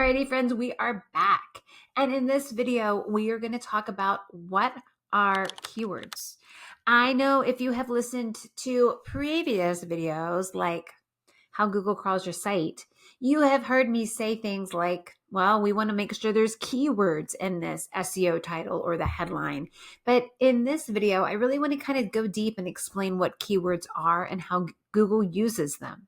Alrighty, friends, we are back. And in this video, we are going to talk about what are keywords. I know if you have listened to previous videos, like how Google crawls your site, you have heard me say things like, well, we want to make sure there's keywords in this SEO title or the headline. But in this video, I really want to kind of go deep and explain what keywords are and how Google uses them.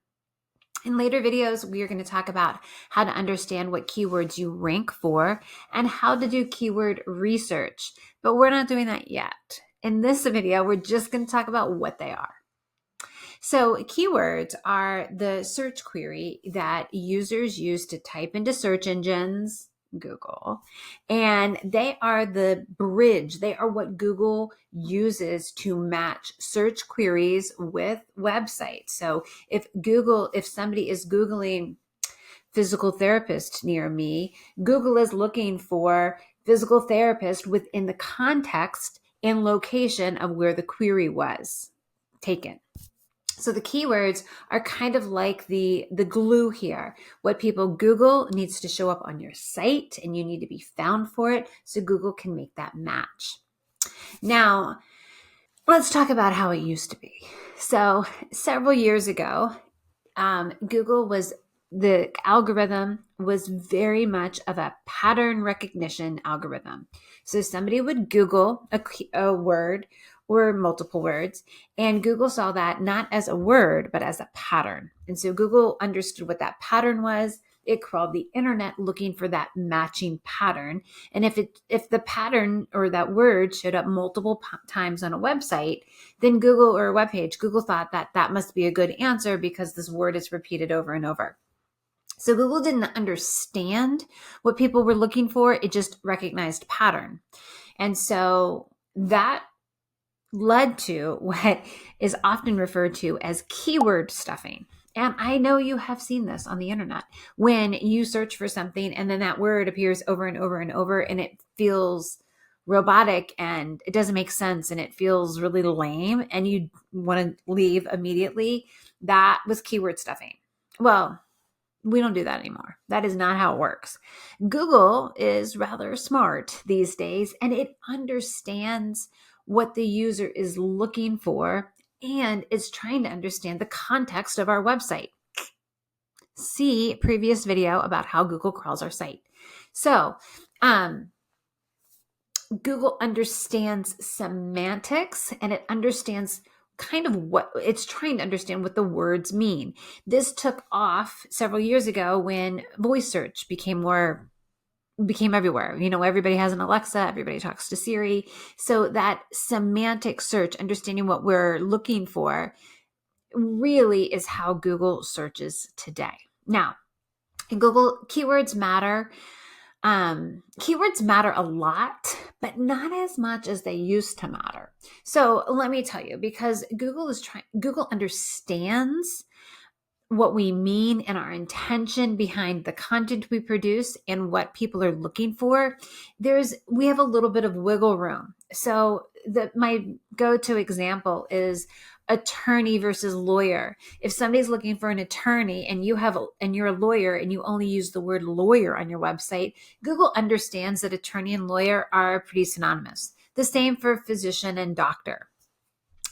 In later videos, we are going to talk about how to understand what keywords you rank for and how to do keyword research, but we're not doing that yet. In this video, we're just going to talk about what they are. So keywords are the search query that users use to type into search engines, Google, and they are the bridge. They are what Google uses to match search queries with websites. So if somebody is Googling physical therapist near me, Google is looking for physical therapist within the context and location of where the query was taken. So the keywords are kind of like the glue here. What people Google needs to show up on your site, and you need to be found for it so Google can make that match. Now, let's talk about how it used to be. So several years ago, the algorithm was very much of a pattern recognition algorithm. So somebody would Google a word or multiple words, and Google saw that not as a word, but as a pattern. And so Google understood what that pattern was. It crawled the internet looking for that matching pattern. And if the pattern or that word showed up multiple times on a website, then Google or a web page, Google thought that that must be a good answer because this word is repeated over and over. So Google didn't understand what people were looking for. It just recognized pattern. And so that led to what is often referred to as keyword stuffing. And I know you have seen this on the internet when you search for something and then that word appears over and over and over and it feels robotic and it doesn't make sense and it feels really lame and you want to leave immediately. That was keyword stuffing. Well, we don't do that anymore. That is not how it works. Google is rather smart these days, and it understands what the user is looking for and is trying to understand the context of our website. See previous video about how Google crawls our site. So, Google understands semantics and it understands kind of what it's trying to understand what the words mean. This took off several years ago when voice search became everywhere. You know, everybody has an Alexa, everybody talks to Siri. So that semantic search, understanding what we're looking for, really is how Google searches today. Now, in Google, keywords matter. Keywords matter a lot, but not as much as they used to matter. So let me tell you, because Google understands what we mean and our intention behind the content we produce and what people are looking for. We have a little bit of wiggle room. So my go-to example is attorney versus lawyer. If somebody's looking for an attorney and you're a lawyer and you only use the word lawyer on your website, Google understands that attorney and lawyer are pretty synonymous. The same for physician and doctor.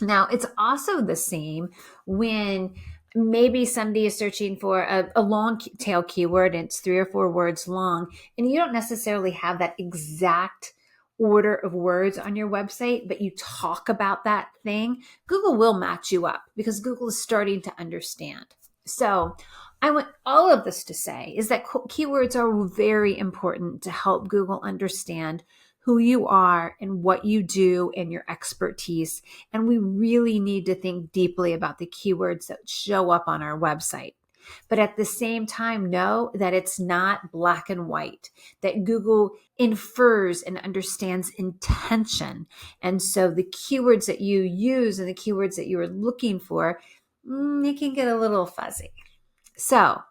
Now, it's also the same when maybe somebody is searching for a long tail keyword and it's 3 or 4 words long, and you don't necessarily have that exact order of words on your website, but you talk about that thing, Google will match you up because Google is starting to understand. So I want all of this to say is that keywords are very important to help Google understand who you are and what you do and your expertise. And we really need to think deeply about the keywords that show up on our website. But at the same time, know that it's not black and white, that Google infers and understands intention. And so the keywords that you use and the keywords that you are looking for, it can get a little fuzzy. So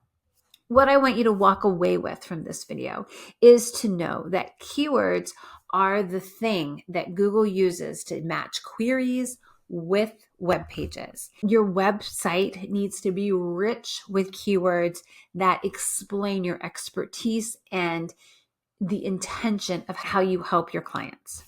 what I want you to walk away with from this video is to know that keywords are the thing that Google uses to match queries with web pages. Your website needs to be rich with keywords that explain your expertise and the intention of how you help your clients.